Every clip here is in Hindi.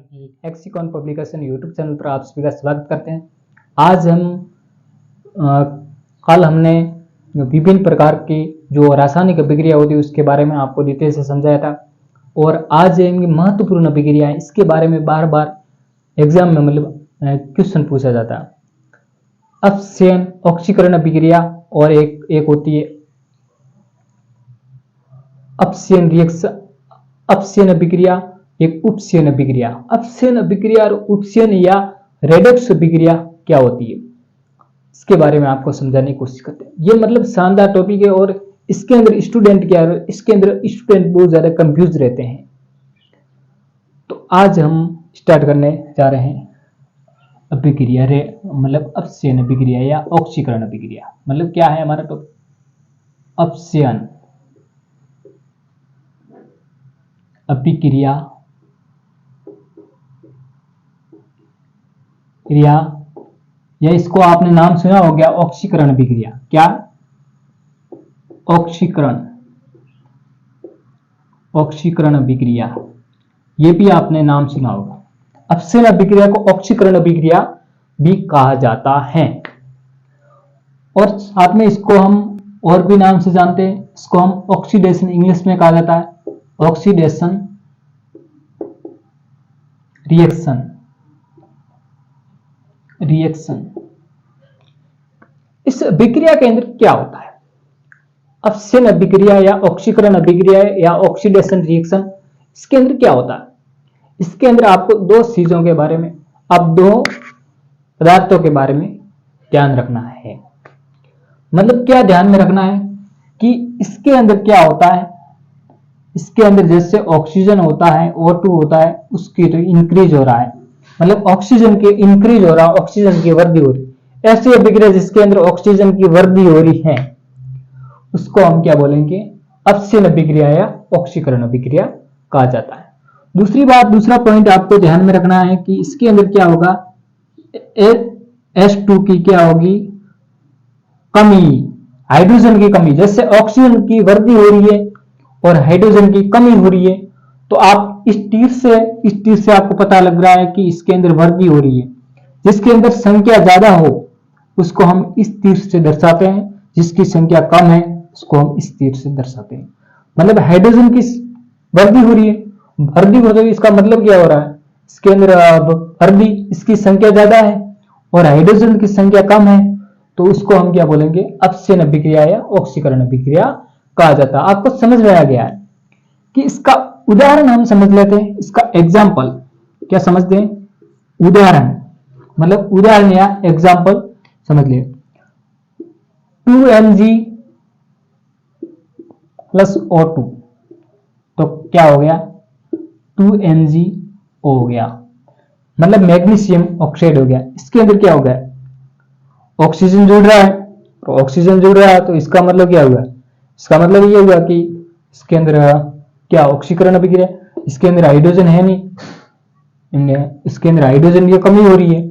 की हेक्सिकॉन पब्लिकेशन यूट्यूब चैनल पर आप सभी का स्वागत करते हैं। आज हम कल हमने विभिन्न प्रकार की जो रासायनिक अभिक्रिया होती है उसके बारे में आपको डिटेल से समझाया था, और आज इनकी महत्वपूर्ण अभिक्रिया है, इसके बारे में बार बार एग्जाम में क्वेश्चन पूछा जाता है। अपक्षयन ऑक्सीकरण अभिक्रिया और एक होती है अपक्षयन रिएक्शन, अपक्षयन अभिक्रिया, एक उपक्षयन अभिक्रिया। अपक्षयन अभिक्रिया और उपक्षयन या रेडॉक्स अभिक्रिया क्या होती है, इसके बारे में आपको समझाने की कोशिश करते हैं। ये शानदार टॉपिक है और इसके अंदर स्टूडेंट क्या है, इसके अंदर स्टूडेंट बहुत ज्यादा कंफ्यूज रहते हैं। तो आज हम स्टार्ट करने जा रहे हैं अभिक्रिया अपक्षयन अभिक्रिया या ऑक्सीकरण अभिक्रिया। क्या है हमारा टॉपिक, अपक्षयन अभिक्रिया क्रिया, या इसको आपने नाम सुना हो गया ऑक्सीकरण अभिक्रिया। क्या ऑक्सीकरण अभिक्रिया, ये भी आपने नाम सुना होगा। अपक्षयन अभिक्रिया को ऑक्सीकरण अभिक्रिया भी कहा जाता है, और साथ में इसको हम और भी नाम से जानते हैं। इसको हम ऑक्सीडेशन इंग्लिश में कहा जाता है, ऑक्सीडेशन रिएक्शन। इस अभिक्रिया के अंदर क्या होता है, अपक्षयन अभिक्रिया या ऑक्सीकरण अभिक्रिया या ऑक्सीडेशन रिएक्शन, इसके अंदर क्या होता है। इसके अंदर आपको दो चीजों के बारे में, दो पदार्थों के बारे में ध्यान रखना है। क्या ध्यान में रखना है कि इसके अंदर क्या होता है। इसके अंदर जैसे ऑक्सीजन होता है, O2 होता है, उसकी तो इंक्रीज हो रहा है, ऑक्सीजन के इंक्रीज हो रहा है, ऑक्सीजन की वृद्धि हो रही है। ऐसी अभिक्रिया जिसके अंदर ऑक्सीजन की वृद्धि हो रही है उसको हम क्या बोलेंगे, अपक्षयन अभिक्रिया या ऑक्सीकरण अभिक्रिया कहा जाता है। दूसरा पॉइंट आपको ध्यान में रखना है कि इसके अंदर क्या होगा, H2 की क्या होगी, कमी, हाइड्रोजन की कमी। जैसे ऑक्सीजन की वृद्धि हो रही है और हाइड्रोजन की कमी हो रही है, तो आप इस तीर से आपको पता लग रहा है कि इसके अंदर वृद्धि हो रही है। जिसके अंदर संख्या ज्यादा हो उसको हम इस तीर से दर्शाते हैं, जिसकी संख्या कम है उसको हम इस तीर से दर्शाते हैं। हाइड्रोजन की वृद्धि हो रही है, वृद्धि हो रही है, इसका मतलब क्या हो रहा है, इसके अंदर वृद्धि, इसकी संख्या ज्यादा है और हाइड्रोजन की संख्या कम है, तो उसको हम क्या बोलेंगे, अपक्षयन अभिक्रिया या ऑक्सीकरण अभिक्रिया कहा जाता है। आपको समझ में आ गया है कि इसका उदाहरण हम समझ लेते हैं, इसका एग्जाम्पल क्या समझते हैं, उदाहरण उदाहरण या एग्जाम्पल समझ लिए। 2Mg प्लस O2, तो क्या हो गया, 2MgO हो गया, मैग्नीशियम ऑक्साइड हो गया। इसके अंदर क्या हो गया, ऑक्सीजन जुड़ रहा है, तो ऑक्सीजन जुड़ रहा है तो इसका मतलब क्या हुआ, इसका मतलब ये हुआ कि इसके अंदर क्या ऑक्सीकरण अभिक्रिया, इसके अंदर हाइड्रोजन है नहीं, इसके अंदर हाइड्रोजन की कमी हो रही है।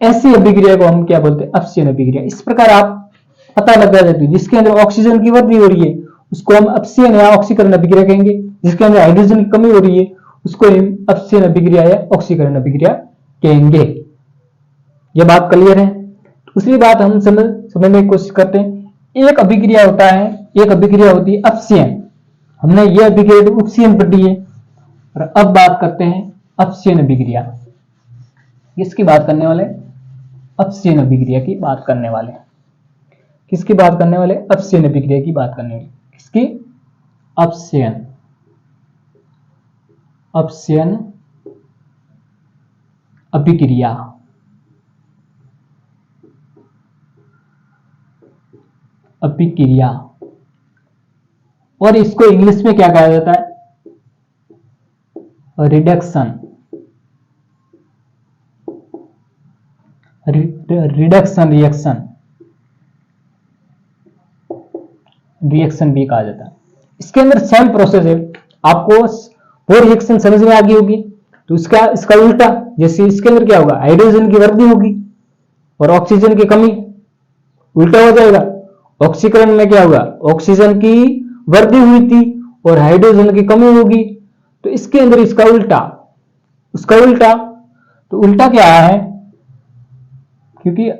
ऐसी अभिक्रिया को हम क्या बोलते हैं, अपक्षयन अभिक्रिया। इस प्रकार आप पता लगा देते हैं, जिसके अंदर ऑक्सीजन की वृद्धि हो रही है उसको हम अपक्षयन या ऑक्सीकरण अभिक्रिया कहेंगे, जिसके अंदर हाइड्रोजन की कमी हो रही है उसको हम अपक्षयन अभिक्रिया या ऑक्सीकरण अभिक्रिया कहेंगे। यह बात क्लियर है। दूसरी बात हम समझने की कोशिश करते हैं। एक अभिक्रिया होती है अपक्षयन, हमने यह अभिक्रिया उपक्षयन पढ़ी है, और अब बात करते हैं अपक्षयन अभिक्रिया। किसकी बात करने वाले, अपक्षयन अभिक्रिया की बात करने वाले। किसकी बात करने वाले, अपक्षयन अभिक्रिया की बात करने वाले। किसकी, अपक्षयन अभिक्रिया। और इसको इंग्लिश में क्या कहा जाता है, रिडक्शन रिएक्शन भी कहा जाता है। इसके अंदर सेम प्रोसेस है, आपको वो रिएक्शन समझ में आ गई होगी। तो इसका उल्टा, जैसे इसके अंदर क्या होगा, हाइड्रोजन की वृद्धि होगी और ऑक्सीजन की कमी, उल्टा हो जाएगा। ऑक्सीकरण में क्या होगा, ऑक्सीजन की वृद्धि हुई थी और हाइड्रोजन की कमी होगी, तो इसके अंदर इसका उल्टा, उसका उल्टा। तो उल्टा क्या है, क्योंकि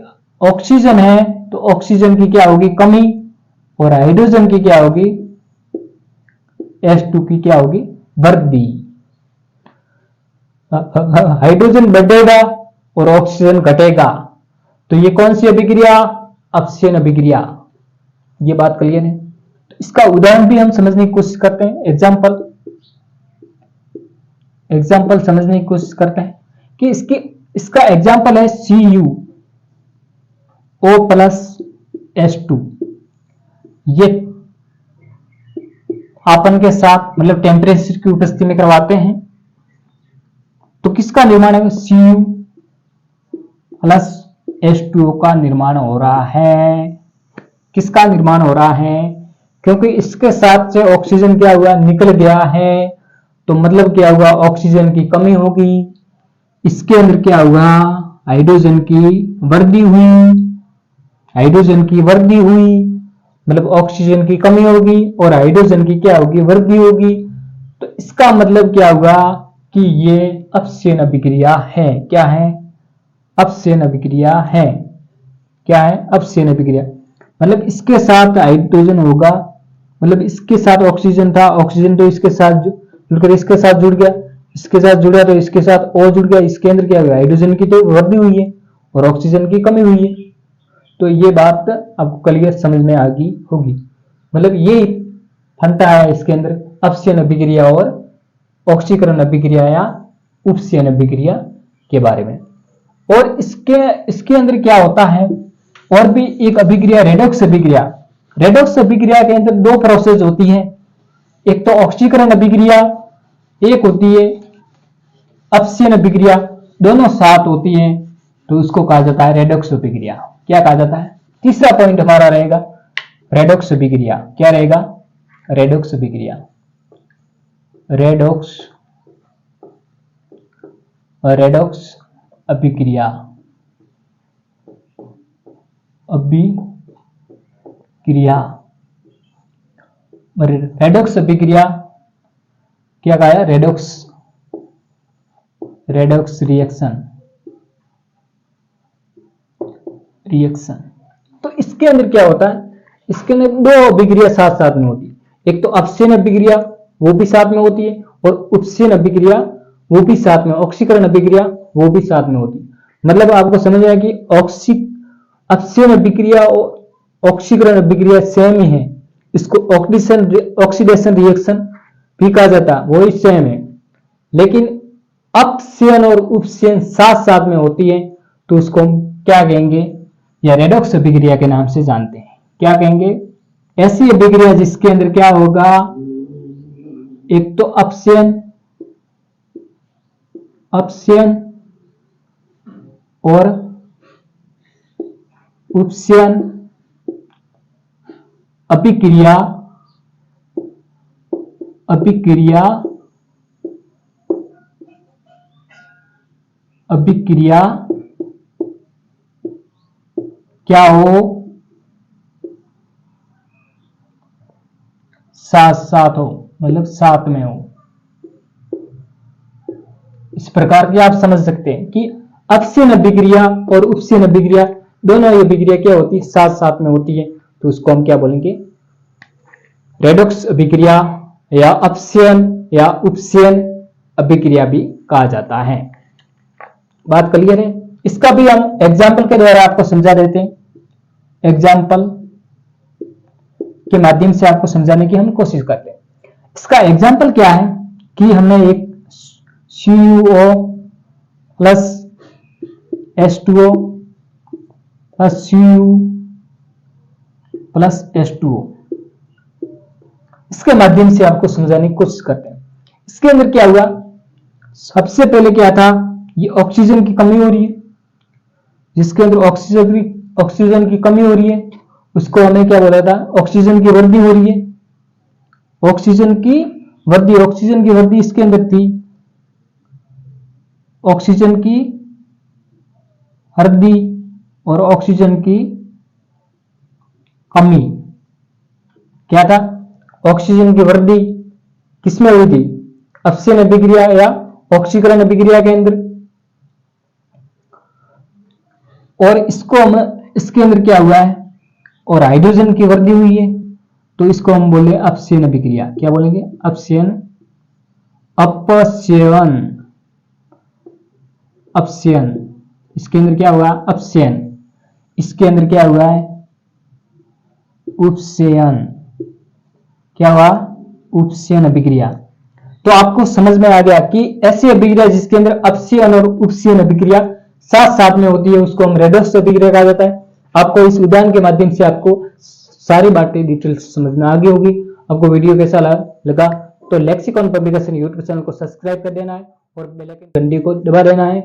ऑक्सीजन है तो ऑक्सीजन की क्या होगी, कमी, और हाइड्रोजन की क्या होगी, H2 की क्या होगी, वृद्धि। हाइड्रोजन बढ़ेगा और ऑक्सीजन घटेगा, तो ये कौन सी अभिक्रिया, अपक्षयन अभिक्रिया। ये बात क्लियर है। तो इसका उदाहरण भी हम समझने की कोशिश करते हैं, एग्जाम्पल समझने की कोशिश करते हैं कि इसका एग्जाम्पल है CuO+H2। ये आपन के साथ मतलब टेम्परेचर की उपस्थिति में करवाते हैं, तो किसका निर्माण है, Cu+H2O का निर्माण हो रहा है। किसका निर्माण हो रहा है, क्योंकि इसके साथ से ऑक्सीजन क्या हुआ, निकल गया है, तो मतलब क्या हुआ, ऑक्सीजन की कमी होगी। इसके अंदर क्या हुआ, हाइड्रोजन की वृद्धि हुई, हाइड्रोजन की वृद्धि हुई, मतलब ऑक्सीजन की कमी होगी और हाइड्रोजन की क्या होगी, वृद्धि होगी। तो इसका मतलब क्या हुआ कि ये अपक्षयन अभिक्रिया है। क्या है, अपक्षयन अभिक्रिया है। क्या है, अपक्षयन अभिक्रिया। मतलब इसके साथ हाइड्रोजन होगा, मतलब इसके साथ ऑक्सीजन था, ऑक्सीजन तो इसके साथ जुड़कर इसके साथ जुड़ गया, इसके साथ जुड़ा तो इसके साथ और जुड़ गया। इसके अंदर क्या हुआ, हाइड्रोजन की तो वृद्धि हुई है और ऑक्सीजन की कमी हुई है। तो ये बात आपको क्लियर समझ में आ गई होगी। मतलब ये फंता है इसके अंदर अपक्षयन अभिक्रिया और ऑक्सीकरण अभिक्रिया या उपक्षयन अभिक्रिया के बारे में। और इसके अंदर क्या होता है, और भी एक अभिक्रिया रेडॉक्स अभिक्रिया। रेडॉक्स अभिक्रिया के अंदर दो प्रोसेस होती है, एक तो ऑक्सीकरण अभिक्रिया, एक होती है अपक्षयन अभिक्रिया, दोनों साथ होती है, तो उसको कहा जाता है रेडॉक्स अभिक्रिया। क्या कहा जाता है, तीसरा पॉइंट हमारा रहेगा रेडॉक्स अभिक्रिया। क्या रहेगा, रेडॉक्स अभिक्रिया। रेडॉक्स अभिक्रिया, रेडॉक्स अभिक्रिया क्या कहा है, रेडॉक्स रिएक्शन। तो इसके अंदर क्या होता है, इसके अंदर दो अभिक्रिया साथ साथ में होती है, एक तो अपक्षयन अभिक्रिया वो भी साथ में होती है, और उपक्षयन अभिक्रिया वो भी साथ में, ऑक्सीकरण अभिक्रिया वो भी साथ में होती है। मतलब आपको समझ आया कि अपक्षयन अभिक्रिया और ऑक्सीकरण अभिक्रिया सेम ही है, इसको ऑक्सीडेशन रिएक्शन भी कहा जाता है, वो ही सेम है। लेकिन अपक्षयन और उपक्षयन साथ साथ में होती है, तो उसको हम क्या कहेंगे, या रेडॉक्स अभिक्रिया के नाम से जानते हैं। क्या कहेंगे, ऐसी अभिक्रिया जिसके अंदर क्या होगा, एक तो अपक्षयन और उपक्षयन अभिक्रिया क्या हो, साथ साथ हो, मतलब साथ में हो। इस प्रकार की आप समझ सकते हैं कि अपक्षयन अभिक्रिया और उपक्षयन अभिक्रिया दोनों ही अभिक्रिया क्या होती है, साथ साथ में होती है, तो उसको हम क्या बोलेंगे, रेडॉक्स अभिक्रिया या अपक्षयन या उपक्षयन अभिक्रिया भी कहा जाता है। बात क्लियर है। इसका भी हम एग्जाम्पल के द्वारा आपको समझा देते हैं, एग्जाम्पल के माध्यम से आपको समझाने की हम कोशिश करते हैं। इसका एग्जाम्पल क्या है कि हमने एक CuO+H2O plus Cu+H2O, इसके माध्यम से आपको समझाने की कोशिश करते हैं। इसके अंदर क्या हुआ, सबसे पहले क्या था, ये ऑक्सीजन की कमी हो रही है, जिसके अंदर ऑक्सीजन की कमी हो रही है, उसको हमें क्या बोला था, ऑक्सीजन की वृद्धि हो रही है। ऑक्सीजन की वृद्धि इसके अंदर थी, ऑक्सीजन की वृद्धि और ऑक्सीजन की कमी। क्या था, ऑक्सीजन की वृद्धि किसमें हुई थी, अपक्षयन अभिक्रिया या ऑक्सीकरण अभिक्रिया केंद्र, और इसको हम, इसके अंदर क्या हुआ है, और हाइड्रोजन की वृद्धि हुई है, तो इसको हम बोले अपक्षयन अभिक्रिया। क्या बोलेंगे? अपक्षयन, अपक्षयन, अपक्षयन। इसके अंदर क्या हुआ? अपक्षयन। इसके अंदर क्या हुआ है? उपक्षयन। क्या हुआ? उपक्षयन अभिक्रिया। तो आपको समझ में आ गया कि ऐसी अभिक्रिया जिसके अंदर अपक्षयन और उपक्षयन अभिक्रिया साथ साथ में होती है उसको हम रेडॉक्स अभिक्रिया कहा जाता है। आपको इस उदाहरण के माध्यम से आपको सारी बातें डिटेल समझ में आ गई होगी। आपको वीडियो कैसा लगा तो लेक्सिकॉन पब्लिकेशन यूट्यूब चैनल को सब्सक्राइब कर देना है और बेल आइकन घंटी को दबा देना है।